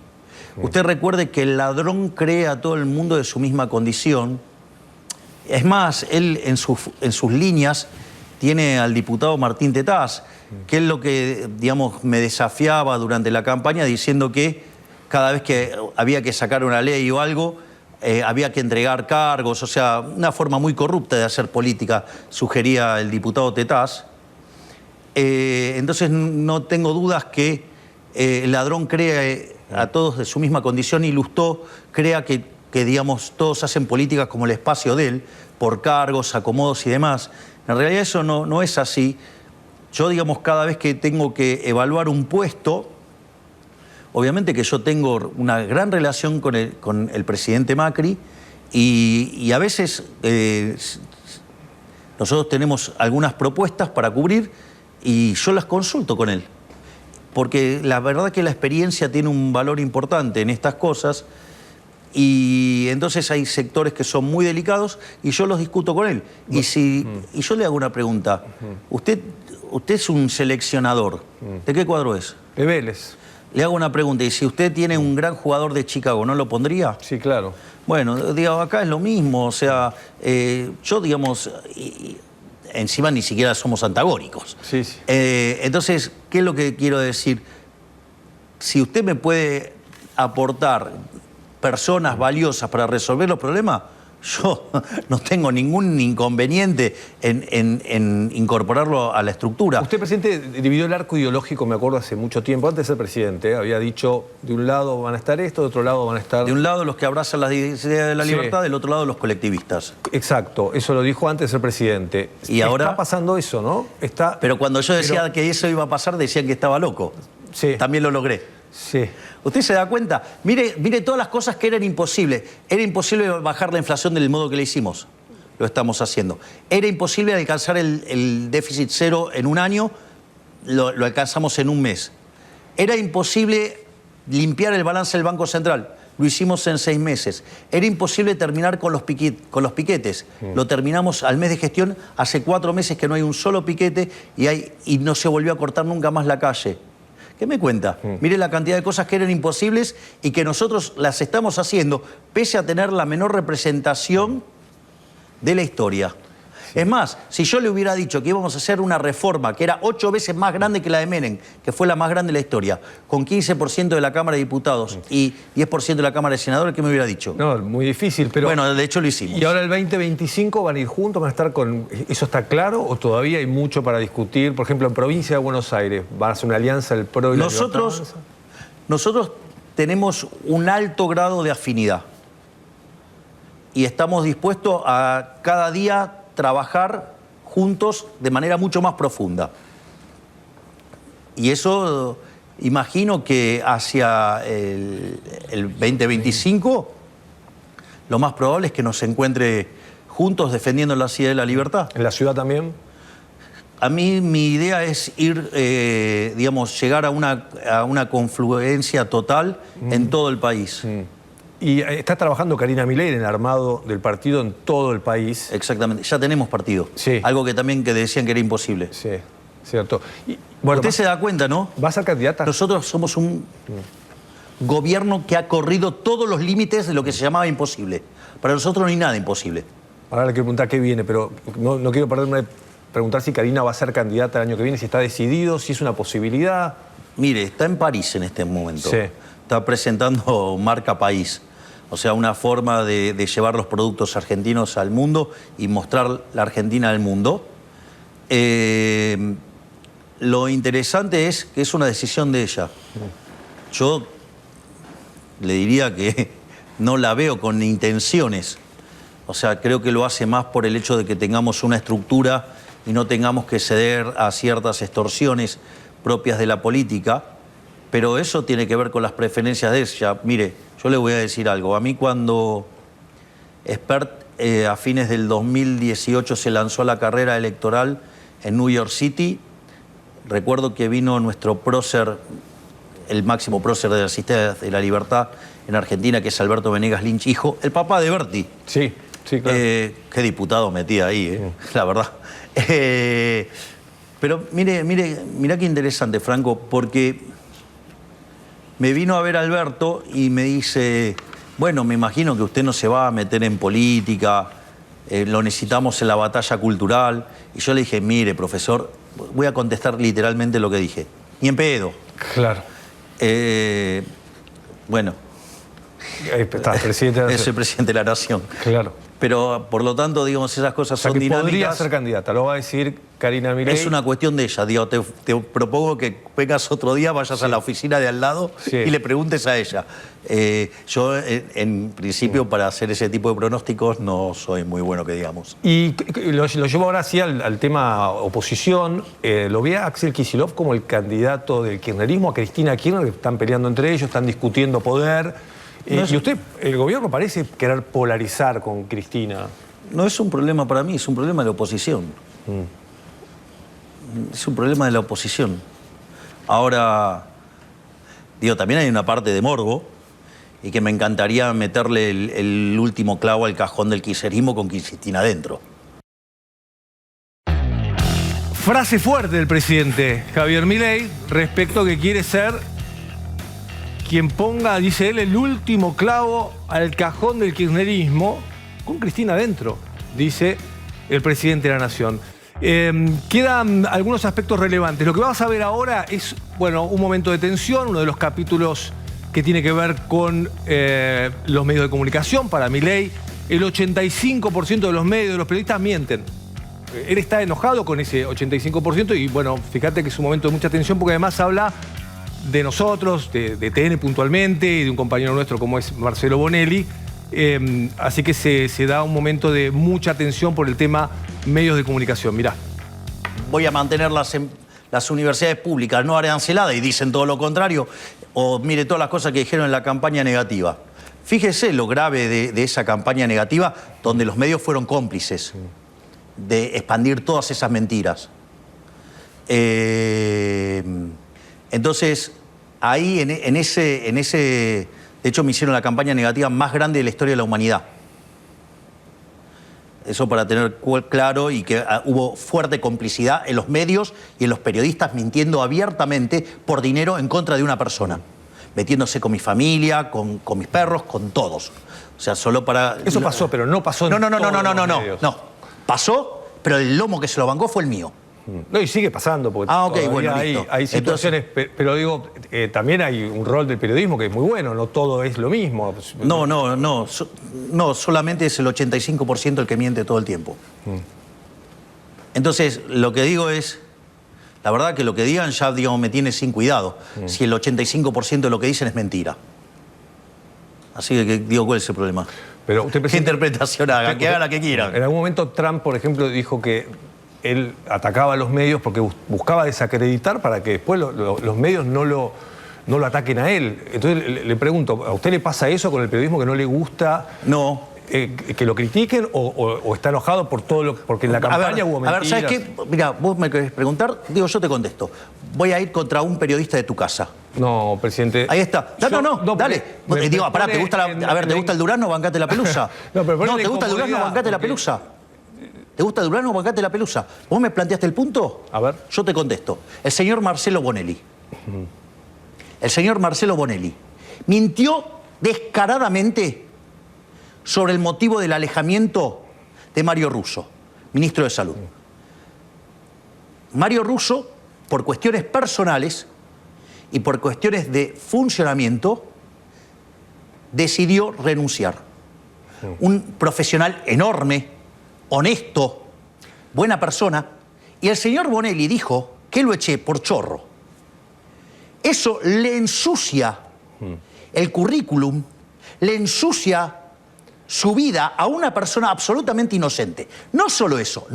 Usted recuerde que el ladrón cree a todo el mundo de su misma condición. Es más, él en sus líneas tiene al diputado Martín Tetaz, que es lo que, digamos, me desafiaba durante la campaña diciendo que cada vez que había que sacar una ley o algo, había que entregar cargos, o sea, una forma muy corrupta de hacer política, sugería el diputado Tetaz. Entonces no tengo dudas que el ladrón cree a todos de su misma condición y Lustó crea que digamos, todos hacen políticas como el espacio de él, por cargos, acomodos y demás. En realidad eso no es así. Yo, digamos, cada vez que tengo que evaluar un puesto, obviamente que yo tengo una gran relación con el presidente Macri y a veces nosotros tenemos algunas propuestas para cubrir y yo las consulto con él. Porque la verdad que la experiencia tiene un valor importante en estas cosas y entonces hay sectores que son muy delicados y yo los discuto con él. Y yo le hago una pregunta. Usted es un seleccionador. ¿De qué cuadro es? De Vélez. Le hago una pregunta. ¿Y si usted tiene un gran jugador de Chicago, no lo pondría? Sí, claro. Bueno, digamos, acá es lo mismo. O sea, yo, digamos, encima ni siquiera somos antagónicos. Sí, sí. Entonces, ¿qué es lo que quiero decir? Si usted me puede aportar personas valiosas para resolver los problemas, yo no tengo ningún inconveniente en incorporarlo a la estructura. Usted, presidente, dividió el arco ideológico, me acuerdo, hace mucho tiempo, antes de ser presidente, había dicho, de un lado van a estar esto, de otro lado van a estar... De un lado los que abrazan las ideas de la libertad, del otro lado los colectivistas. Exacto, eso lo dijo antes de ser presidente. Y ahora está pasando eso, ¿no? Pero cuando yo decía que eso iba a pasar, decían que estaba loco. Sí. También lo logré. Sí. ¿Usted se da cuenta? Mire todas las cosas que eran imposibles. Era imposible bajar la inflación del modo que le hicimos. Lo estamos haciendo. Era imposible alcanzar el déficit cero en un año. Lo alcanzamos en un mes. Era imposible limpiar el balance del Banco Central. Lo hicimos en 6 meses. Era imposible terminar con los piquetes. Lo terminamos al mes de gestión. Hace 4 meses que no hay un solo piquete y no se volvió a cortar nunca más la calle. ¿Qué me cuenta? Mire la cantidad de cosas que eran imposibles y que nosotros las estamos haciendo pese a tener la menor representación de la historia. Es más, si yo le hubiera dicho que íbamos a hacer una reforma que era 8 veces más grande que la de Menem, que fue la más grande de la historia, con 15% de la Cámara de Diputados y 10% de la Cámara de Senadores, ¿qué me hubiera dicho? No, muy difícil, pero... Bueno, de hecho lo hicimos. ¿Y ahora el 2025 van a ir juntos? ¿Van a estar con...? ¿Eso está claro o todavía hay mucho para discutir? Por ejemplo, en Provincia de Buenos Aires, ¿van a hacer una alianza el PRO y la Libertad Avanza? Nosotros tenemos un alto grado de afinidad y estamos dispuestos a cada día trabajar juntos de manera mucho más profunda. Y eso imagino que hacia el 2025 lo más probable es que nos encuentre juntos defendiendo la ideas de la libertad. ¿En la ciudad también? A mí mi idea es ir, digamos, llegar a una confluencia total en todo el país. Y está trabajando Karina Milei en el armado del partido en todo el país. Exactamente, ya tenemos partido. Sí. Algo que también decían que era imposible. Sí, cierto. Y, bueno, usted se da cuenta, ¿no? ¿Va a ser candidata? Nosotros somos un gobierno que ha corrido todos los límites de lo que se llamaba imposible. Para nosotros no hay nada imposible. Ahora le quiero preguntar qué viene, pero no quiero perderme de preguntar si Karina va a ser candidata el año que viene, si está decidido, si es una posibilidad. Mire, está en París en este momento. Sí. Está presentando Marca País. O sea, una forma de llevar los productos argentinos al mundo y mostrar la Argentina al mundo. Lo interesante es que es una decisión de ella. Yo le diría que no la veo con intenciones. O sea, creo que lo hace más por el hecho de que tengamos una estructura y no tengamos que ceder a ciertas extorsiones propias de la política. Pero eso tiene que ver con las preferencias de ella. Mire, yo le voy a decir algo. A mí cuando Spert a fines del 2018 se lanzó a la carrera electoral en New York City, recuerdo que vino nuestro prócer, el máximo prócer de la Asistencia de la Libertad en Argentina, que es Alberto Venegas Lynch, hijo, el papá de Berti. Sí, sí, claro. Qué diputado metía ahí, la verdad. Pero mire qué interesante, Franco, porque me vino a ver Alberto y me dice, bueno, me imagino que usted no se va a meter en política, lo necesitamos en la batalla cultural. Y yo le dije, mire, profesor, voy a contestar literalmente lo que dije. Ni en pedo. Claro. Bueno. Está, presidente de la Nación. Es el presidente de la Nación. Claro. Pero, por lo tanto, digamos, esas cosas O sea, son que dinámicas. podría ser candidata, lo va a decir Karina Milei. Es una cuestión de ella. Digo, te propongo que vengas otro día, vayas a la oficina de al lado y le preguntes a ella. Yo, en principio, para hacer ese tipo de pronósticos no soy muy bueno, que digamos. Y lo llevo ahora sí al tema oposición. Lo ve a Axel Kicillof como el candidato del kirchnerismo, a Cristina Kirchner, que están peleando entre ellos, están discutiendo poder. Y usted, el gobierno parece querer polarizar con Cristina. No es un problema para mí, es un problema de la oposición. Es un problema de la oposición. Ahora, digo, también hay una parte de morbo y que me encantaría meterle el último clavo al cajón del kirchnerismo con Cristina adentro. Frase fuerte del presidente Javier Milei respecto a que quiere ser quien ponga, dice él, el último clavo al cajón del kirchnerismo con Cristina adentro, dice el presidente de la Nación. Quedan algunos aspectos relevantes. Lo que vamos a ver ahora es, bueno, un momento de tensión, uno de los capítulos que tiene que ver con los medios de comunicación. Para Milei, el 85% de los medios, de los periodistas mienten. Él está enojado con ese 85% y, bueno, fíjate que es un momento de mucha tensión porque además habla de nosotros, de TN puntualmente, y de un compañero nuestro como es Marcelo Bonelli. Así que se da un momento de mucha tensión por el tema medios de comunicación. Mirá. Voy a mantener las universidades públicas no aranceladas y dicen todo lo contrario. O mire todas las cosas que dijeron en la campaña negativa. Fíjese lo grave de esa campaña negativa, donde los medios fueron cómplices de expandir todas esas mentiras. Entonces, ahí en ese... De hecho, me hicieron la campaña negativa más grande de la historia de la humanidad. Eso para tener claro, y que hubo fuerte complicidad en los medios y en los periodistas mintiendo abiertamente por dinero en contra de una persona. Metiéndose con mi familia, con mis perros, con todos. O sea, solo para... Eso pasó, pero no pasó en No. Pasó, pero el lomo que se lo bancó fue el mío. No, y sigue pasando, porque bueno, hay situaciones, entonces, pero digo, también hay un rol del periodismo que es muy bueno, no todo es lo mismo. No, solamente es el 85% el que miente todo el tiempo. Entonces, lo que digo es, la verdad que lo que digan ya, digamos, me tiene sin cuidado, si el 85% de lo que dicen es mentira. Así que digo, ¿cuál es el problema? Pero usted, ¿qué interpretación haga? Que haga la que quieran. En algún momento Trump, por ejemplo, dijo que él atacaba a los medios porque buscaba desacreditar para que después los medios no lo ataquen a él. Entonces le pregunto, ¿a usted le pasa eso con el periodismo, que no le gusta que lo critiquen o está enojado por todo porque en la campaña hubo mentiras? A ver, ¿sabes qué? Mira, vos me querés preguntar, digo, yo te contesto. Voy a ir contra un periodista de tu casa. No, presidente. Ahí está. No, dale. Digo, pará, ¿te gusta el durazno? Bancate la pelusa. ¿te gusta el durazno? Bancate la pelusa. ¿Te gusta el durazno? Bancate la pelusa. ¿Vos me planteaste el punto? A ver. Yo te contesto. El señor Marcelo Bonelli. El señor Marcelo Bonelli mintió descaradamente sobre el motivo del alejamiento de Mario Russo, ministro de Salud. Mario Russo, por cuestiones personales y por cuestiones de funcionamiento, decidió renunciar. Un profesional enorme, honesto, buena persona, y el señor Bonelli dijo que lo eché por chorro. Eso le ensucia el currículum, le ensucia su vida a una persona absolutamente inocente. No solo eso,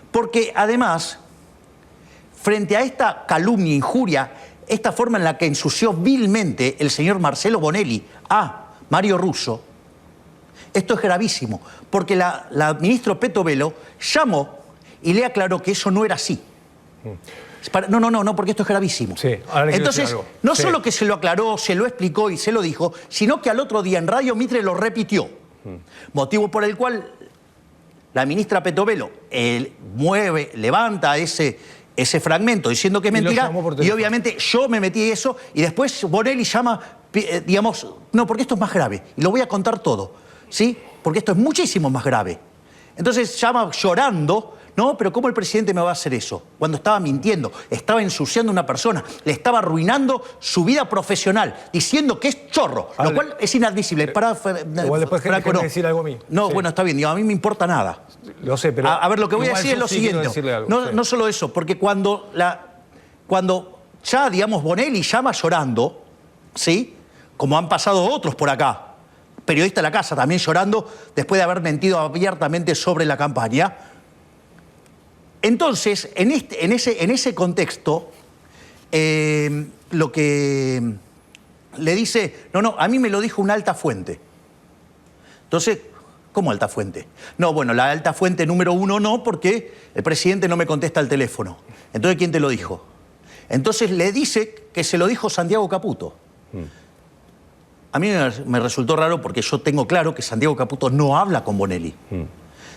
porque además, frente a esta calumnia, injuria, esta forma en la que ensució vilmente el señor Marcelo Bonelli a Mario Russo, esto es gravísimo, porque la ministra Petovelo llamó y le aclaró que eso no era así. No, porque esto es gravísimo. Sí, ahora le quiero Entonces, decir algo. no Sí. solo que se lo aclaró, se lo explicó y se lo dijo, sino que al otro día en Radio Mitre lo repitió. Motivo por el cual la ministra Petovelo levanta ese fragmento diciendo que es Y lo mentira, llamó por y teléfono. obviamente yo me metí en eso, y después Bonelli llama, digamos, no, porque esto es más grave, y lo voy a contar todo, ¿sí? Porque esto es muchísimo más grave. Entonces llama llorando, no, pero ¿cómo el presidente me va a hacer eso? Cuando estaba mintiendo, estaba ensuciando a una persona, le estaba arruinando su vida profesional, diciendo que es chorro, lo cual es inadmisible. Igual después Franco, déjeme decir algo a mí. No, Sí. bueno, está bien, digo, a mí me importa nada. Lo sé, pero... A ver, lo que voy a igual decir yo es lo sí quiero siguiente. decirle algo, sí. No solo eso, porque cuando ya, digamos, Bonelli llama llorando, ¿sí? Como han pasado otros por acá, periodista de la casa también llorando después de haber mentido abiertamente sobre la campaña. Entonces, en ese contexto, lo que le dice, no, a mí me lo dijo una alta fuente. Entonces, ¿cómo alta fuente? No, bueno, la alta fuente número 1 no, porque el presidente no me contesta el teléfono. Entonces, ¿quién te lo dijo? Entonces le dice que se lo dijo Santiago Caputo. A mí me resultó raro porque yo tengo claro que Santiago Caputo no habla con Bonelli.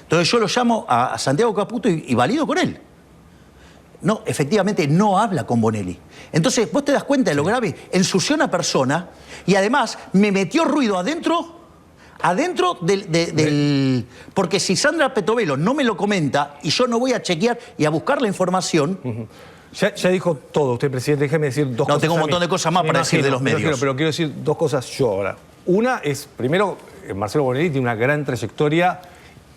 Entonces yo lo llamo a Santiago Caputo y valido con él. No, efectivamente no habla con Bonelli. Entonces, vos te das cuenta de lo grave. Ensució a una persona y además me metió ruido adentro del... Porque si Sandra Petovelo no me lo comenta y yo no voy a chequear y a buscar la información... Ya dijo todo usted, presidente. Déjeme decir dos cosas. No, tengo un montón de cosas más para decir de los medios. Pero quiero decir dos cosas yo ahora. Una es, primero, Marcelo Bonelli tiene una gran trayectoria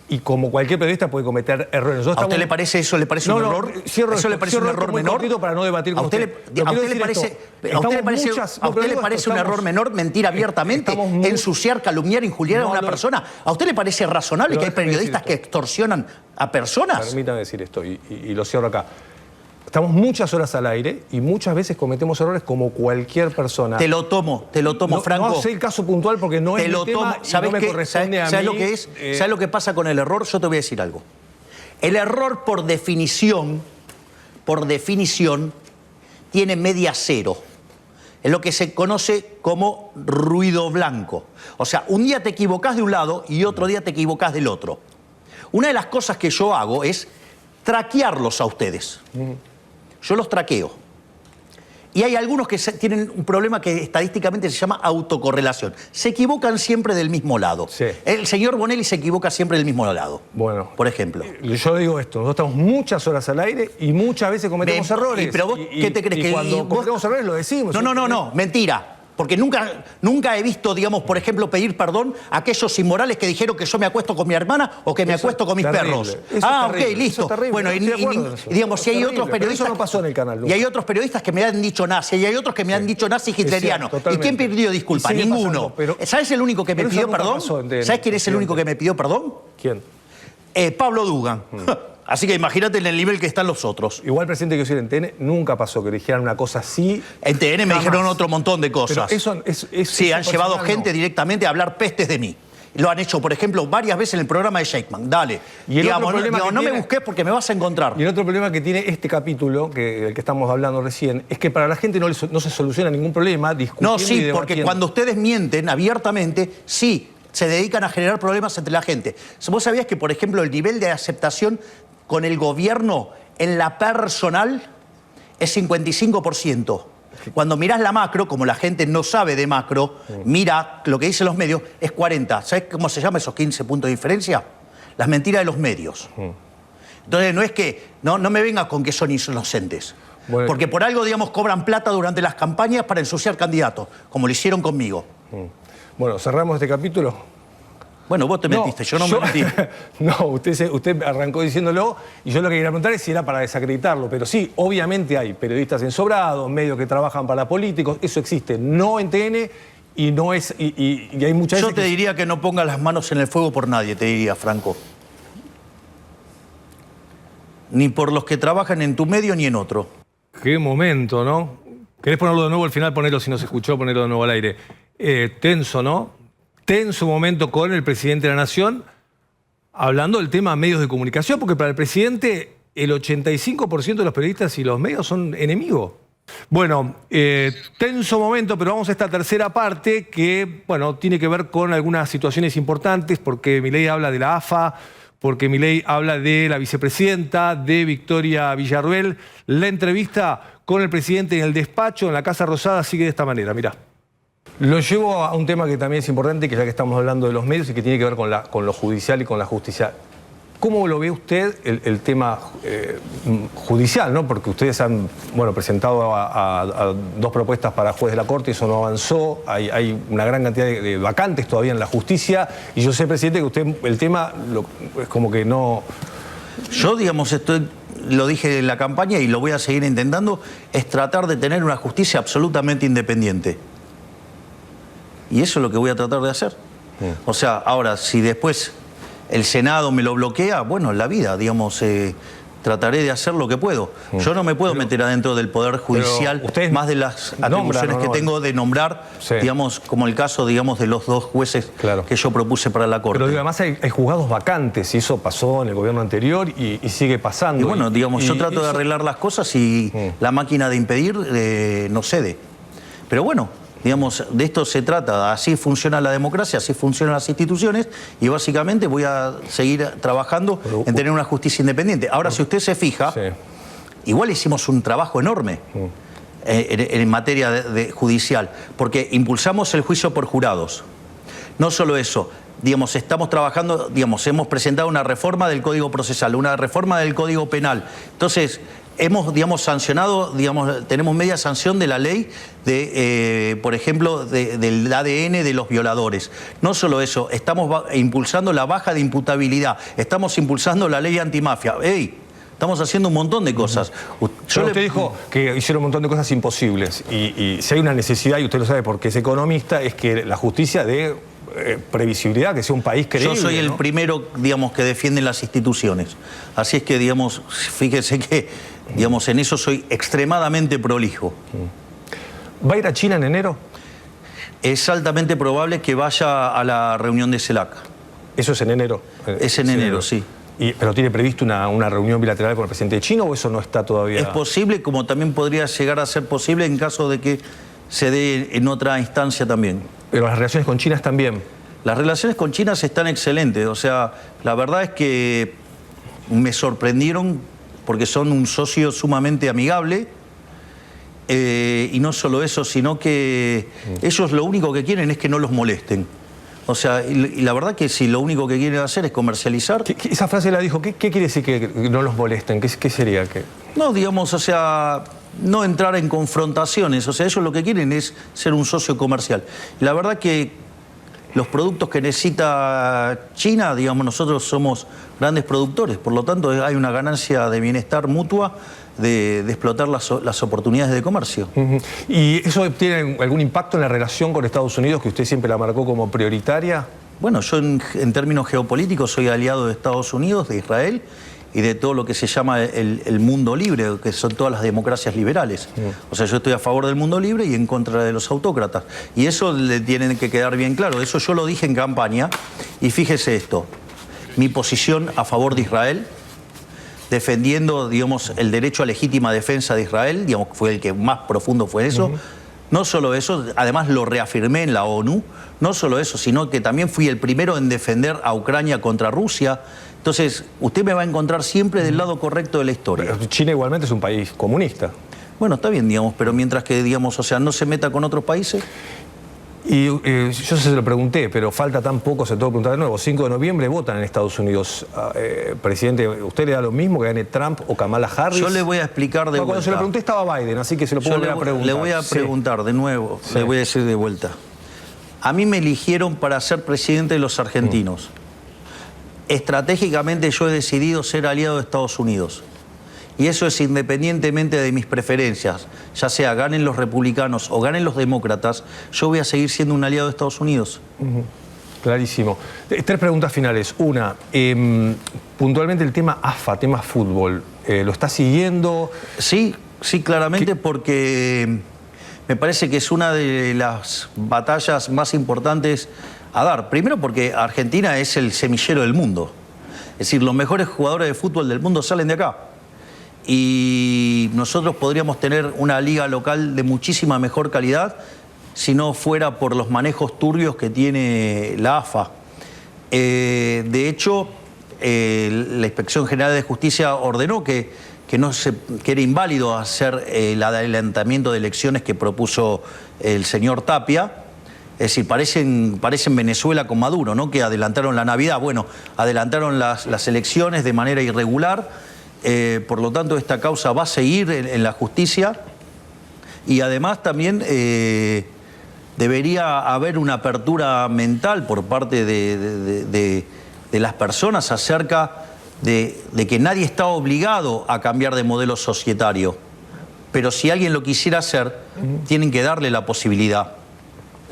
y como cualquier periodista puede cometer errores. ¿A usted le parece eso? ¿Le parece un error? ¿Eso le parece un error menor? Para no debatir con ¿A usted le parece un error menor mentir abiertamente, ensuciar, calumniar, injuriar a una persona? ¿A usted le parece razonable que hay periodistas que extorsionan a personas? Permítame decir esto y lo cierro acá. Estamos muchas horas al aire y muchas veces cometemos errores como cualquier persona. Te lo tomo, Franco. No sé el caso puntual porque no es mi tema y no me corresponde a mí. ¿Sabes lo que es? ¿Sabes lo que pasa con el error? Yo te voy a decir algo. El error, por definición, tiene media cero. Es lo que se conoce como ruido blanco. O sea, un día te equivocás de un lado y otro día te equivocás del otro. Una de las cosas que yo hago es traquearlos a ustedes. Yo los traqueo. Y hay algunos que tienen un problema que estadísticamente se llama autocorrelación. Se equivocan siempre del mismo lado. Sí. El señor Bonelli se equivoca siempre del mismo lado. Bueno. Por ejemplo. Yo digo esto, nosotros estamos muchas horas al aire y muchas veces cometemos errores. Pero vos, ¿qué te crees? Y cuando cometemos errores lo decimos. No, mentira. Porque nunca he visto, digamos, por ejemplo, pedir perdón a aquellos inmorales que dijeron que yo me acuesto con mi hermana o que me acuesto con mis perros. Ok, listo. Bueno, digamos, si hay otros periodistas... Eso no pasó en el canal. Y hay otros periodistas que me han dicho nazi, y hay otros que me han dicho nazi hitleriano. ¿Y quién pidió disculpas? Ninguno. ¿Sabes el único que me pidió perdón? ¿Sabes quién es el único que me pidió perdón? ¿Quién? Pablo Dugan. Así que imagínate en el nivel que están los otros. Igual, presidente, que yo soy en TN, nunca pasó que dijeran una cosa así. En TN me dijeron otro montón de cosas. Pero sí, han llevado gente directamente a hablar pestes de mí. Lo han hecho, por ejemplo, varias veces en el programa de Shakeman. Dale. Y digamos, no me busques porque me vas a encontrar. Y el otro problema que tiene este capítulo, del que estamos hablando recién, es que para la gente no se soluciona ningún problema discutiendo. No, sí, porque cuando ustedes mienten abiertamente, sí, se dedican a generar problemas entre la gente. ¿Vos sabías que, por ejemplo, el nivel de aceptación con el gobierno en la personal es 55%? Cuando mirás la macro, como la gente no sabe de macro, mira lo que dicen los medios, es 40%. ¿Sabés cómo se llama esos 15 puntos de diferencia? Las mentiras de los medios. Entonces no es que, no me vengas con que son inocentes. Bueno. Porque por algo, digamos, cobran plata durante las campañas para ensuciar candidatos, como lo hicieron conmigo. Bueno, cerramos este capítulo. Bueno, vos te metiste, yo no me metí. No, usted arrancó diciéndolo y yo lo que quería preguntar es si era para desacreditarlo. Pero sí, obviamente hay periodistas ensobrados, medios que trabajan para políticos, eso existe, no en TN y no es... Y hay muchas veces yo te diría que no pongas las manos en el fuego por nadie, te diría, Franco. Ni por los que trabajan en tu medio ni en otro. Qué momento, ¿no? ¿Querés ponerlo de nuevo al final? Ponerlo, si no se escuchó, ponerlo de nuevo al aire. Tenso, ¿no? Tenso momento con el presidente de la Nación, hablando del tema medios de comunicación, porque para el presidente el 85% de los periodistas y los medios son enemigos. Bueno, tenso momento, pero vamos a esta tercera parte que, bueno, tiene que ver con algunas situaciones importantes, porque Milei habla de la AFA, porque Milei habla de la vicepresidenta, de Victoria Villarruel. La entrevista con el presidente en el despacho, en la Casa Rosada, sigue de esta manera, mirá. Lo llevo a un tema que también es importante, que ya que estamos hablando de los medios y que tiene que ver con lo judicial y con la justicia. ¿Cómo lo ve usted el tema judicial, ¿no? Porque ustedes han presentado a dos propuestas para juez de la Corte, eso no avanzó, hay una gran cantidad de vacantes todavía en la justicia, y yo sé, presidente, que usted el tema es como que no... Yo, digamos, lo dije en la campaña y lo voy a seguir intentando, es tratar de tener una justicia absolutamente independiente. Y eso es lo que voy a tratar de hacer. O sea, ahora, si después el Senado me lo bloquea, bueno, la vida, digamos, trataré de hacer lo que puedo. Yo no me puedo meter adentro del Poder Judicial, más de las atribuciones que tengo de nombrar, digamos, como el caso, digamos, de los dos jueces que yo propuse para la Corte. Pero digo, además hay juzgados vacantes, y eso pasó en el gobierno anterior y sigue pasando. Y bueno, digamos, yo trato de arreglar las cosas y la máquina de impedir no cede. Pero bueno, digamos, de esto se trata, así funciona la democracia, así funcionan las instituciones, y básicamente voy a seguir trabajando en tener una justicia independiente. Ahora, si usted se fija, igual hicimos un trabajo enorme en materia de judicial, porque impulsamos el juicio por jurados. No solo eso, digamos, estamos trabajando, digamos, hemos presentado una reforma del Código Procesal, una reforma del Código Penal. Entonces, hemos, digamos, sancionado, digamos, tenemos media sanción de la ley de, por ejemplo, del ADN de los violadores. No solo eso, estamos impulsando la baja de imputabilidad, estamos impulsando la ley antimafia. ¡Ey! Estamos haciendo un montón de cosas. Usted dijo que hicieron un montón de cosas imposibles. Y si hay una necesidad, y usted lo sabe porque es economista, es que la justicia dé previsibilidad, que sea un país creíble. Yo soy el primero, digamos, que defiende las instituciones. Así es que, digamos, fíjese que, digamos, en eso soy extremadamente prolijo. ¿Va a ir a China en enero? Es altamente probable que vaya a la reunión de CELAC. ¿Eso es en enero? Es en enero, sí. ¿Pero tiene previsto una reunión bilateral con el presidente chino o eso no está todavía? Es posible, como también podría llegar a ser posible en caso de que se dé en otra instancia también. ¿Pero las relaciones con China están bien? Las relaciones con China están excelentes. O sea, la verdad es que me sorprendieron porque son un socio sumamente amigable. Y no solo eso, sino que ellos lo único que quieren es que no los molesten. O sea, y la verdad que si lo único que quieren hacer es comercializar... Esa frase la dijo, ¿qué quiere decir que no los molesten? ¿Qué sería? No, digamos, o sea, no entrar en confrontaciones. O sea, ellos lo que quieren es ser un socio comercial. Y la verdad que los productos que necesita China, digamos, nosotros somos grandes productores. Por lo tanto, hay una ganancia de bienestar mutua de explotar las oportunidades de comercio. ¿Y eso tiene algún impacto en la relación con Estados Unidos, que usted siempre la marcó como prioritaria? Bueno, yo en términos geopolíticos soy aliado de Estados Unidos, de Israel y de todo lo que se llama el mundo libre, que son todas las democracias liberales. O sea, yo estoy a favor del mundo libre y en contra de los autócratas. Y eso le tiene que quedar bien claro. Eso yo lo dije en campaña. Y fíjese esto, mi posición a favor de Israel, defendiendo, digamos, el derecho a legítima defensa de Israel, digamos, fue el que más profundo fue eso. No solo eso, además lo reafirmé en la ONU, no solo eso, sino que también fui el primero en defender a Ucrania contra Rusia. Entonces, usted me va a encontrar siempre del lado correcto de la historia. Pero China igualmente es un país comunista. Bueno, está bien, digamos, pero mientras que, digamos, o sea, no se meta con otros países... Y yo se lo pregunté, pero falta tan poco, se tengo que preguntar de nuevo. 5 de noviembre votan en Estados Unidos. Presidente, ¿usted le da lo mismo que gane Trump o Kamala Harris? Yo le voy a explicar de vuelta. Cuando se lo pregunté estaba Biden, así que se lo puedo volver a preguntar. Le voy a preguntar de nuevo, le voy a decir de vuelta. A mí me eligieron para ser presidente de los argentinos. Estratégicamente yo he decidido ser aliado de Estados Unidos. Y eso es independientemente de mis preferencias, ya sea ganen los republicanos o ganen los demócratas, yo voy a seguir siendo un aliado de Estados Unidos. Clarísimo. 3 preguntas finales. Una, puntualmente el tema AFA, tema fútbol, ¿lo está siguiendo? Sí, claramente, porque me parece que es una de las batallas más importantes a dar. Primero porque Argentina es el semillero del mundo. Es decir, los mejores jugadores de fútbol del mundo salen de acá. y nosotros podríamos tener una liga local de muchísima mejor calidad si no fuera por los manejos turbios que tiene la AFA. De hecho, la Inspección General de Justicia ordenó que era inválido hacer el adelantamiento de elecciones que propuso el señor Tapia. Es decir, parecen Venezuela con Maduro, ¿no? Que adelantaron la Navidad. Bueno, adelantaron las elecciones de manera irregular. Por lo tanto, esta causa va a seguir en la justicia. Y además también debería haber una apertura mental por parte de las personas acerca de que nadie está obligado a cambiar de modelo societario. Pero si alguien lo quisiera hacer, tienen que darle la posibilidad.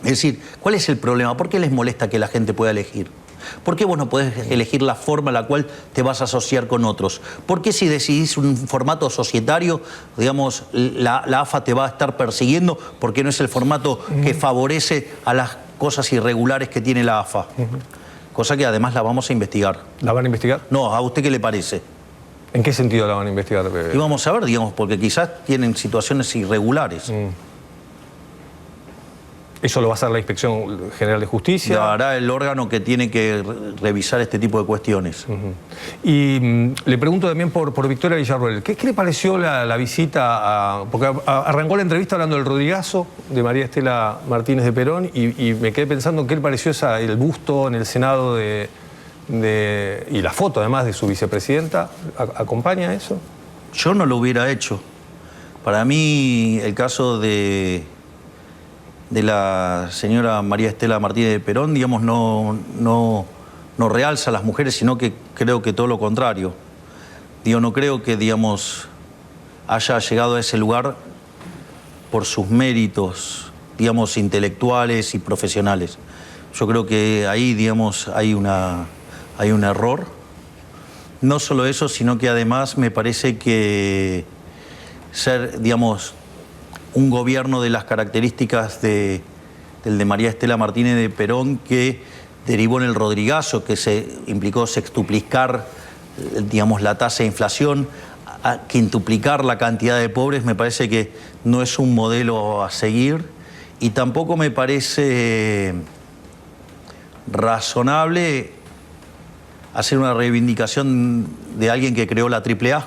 Es decir, ¿cuál es el problema? ¿Por qué les molesta que la gente pueda elegir? ¿Por qué vos no podés elegir la forma en la cual te vas a asociar con otros? ¿Por qué si decidís un formato societario, digamos, la AFA te va a estar persiguiendo porque no es el formato que favorece a las cosas irregulares que tiene la AFA? Cosa que además la vamos a investigar. ¿La van a investigar? No, ¿a usted qué le parece? ¿En qué sentido la van a investigar? Y vamos a ver, digamos, porque quizás tienen situaciones irregulares. ¿Eso lo va a hacer la Inspección General de Justicia? Lo hará el órgano que tiene que revisar este tipo de cuestiones. Y le pregunto también por Victoria Villarroel. ¿Qué le pareció la visita porque arrancó la entrevista hablando del Rodrigazo de María Estela Martínez de Perón y me quedé pensando qué le pareció el busto en el Senado y la foto además de su vicepresidenta? ¿Acompaña eso? Yo no lo hubiera hecho. Para mí el caso de la señora María Estela Martínez de Perón, digamos, no realza a las mujeres, sino que creo que todo lo contrario. Digo, no creo que, digamos, haya llegado a ese lugar por sus méritos, digamos, intelectuales y profesionales. Yo creo que ahí, digamos, hay un error. No solo eso, sino que además me parece que ser, digamos, un gobierno de las características del de María Estela Martínez de Perón, que derivó en el Rodrigazo, que implicó sextuplicar, digamos, la tasa de inflación, quintuplicar la cantidad de pobres, me parece que no es un modelo a seguir, y tampoco me parece razonable hacer una reivindicación de alguien que creó la AAA.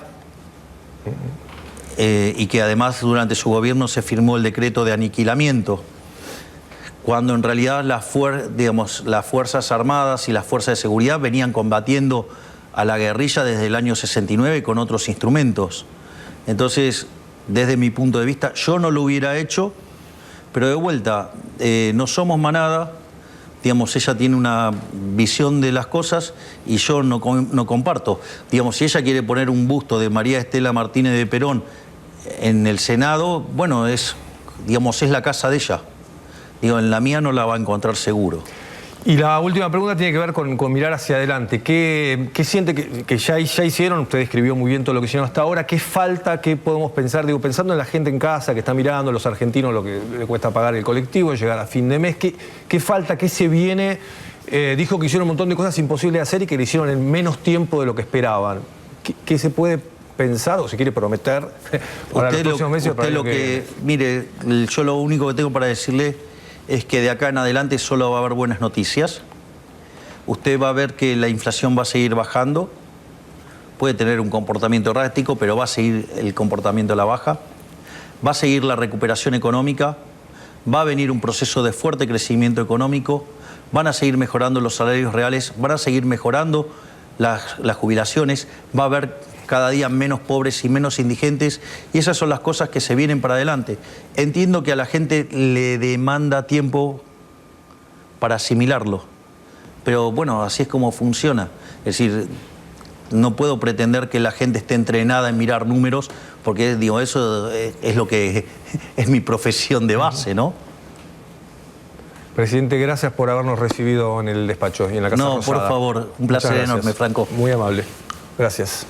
Y que además durante su gobierno se firmó el decreto de aniquilamiento, cuando en realidad las Fuerzas Armadas y las Fuerzas de Seguridad venían combatiendo a la guerrilla desde el año 69 con otros instrumentos. Entonces, desde mi punto de vista, yo no lo hubiera hecho, pero de vuelta, no somos manada, digamos, ella tiene una visión de las cosas y yo no comparto. Digamos, si ella quiere poner un busto de María Estela Martínez de Perón en el Senado, bueno, digamos, es la casa de ella. Digo, en la mía no la va a encontrar seguro. Y la última pregunta tiene que ver con mirar hacia adelante. ¿Qué siente que ya hicieron? Usted describió muy bien todo lo que hicieron hasta ahora. ¿Qué falta? ¿Qué podemos pensar? Digo, pensando en la gente en casa que está mirando, los argentinos, lo que le cuesta pagar el colectivo, llegar a fin de mes. ¿Qué falta? ¿Qué se viene? Dijo que hicieron un montón de cosas imposibles de hacer y que le hicieron en menos tiempo de lo que esperaban. ¿Qué se puede pensar o se quiere prometer para los próximos meses? Mire, yo lo único que tengo para decirle es que de acá en adelante solo va a haber buenas noticias. Usted va a ver que la inflación va a seguir bajando. Puede tener un comportamiento errático, pero va a seguir el comportamiento a la baja. Va a seguir la recuperación económica. Va a venir un proceso de fuerte crecimiento económico. Van a seguir mejorando los salarios reales. Van a seguir mejorando las jubilaciones. Va a haber cada día menos pobres y menos indigentes, y esas son las cosas que se vienen para adelante. Entiendo que a la gente le demanda tiempo para asimilarlo, pero bueno, así es como funciona. Es decir, no puedo pretender que la gente esté entrenada en mirar números, porque digo, eso es lo que es mi profesión de base, ¿no? Presidente, gracias por habernos recibido en el despacho y en la Casa Rosada. No, por favor, un placer enorme, Franco. Muy amable. Gracias.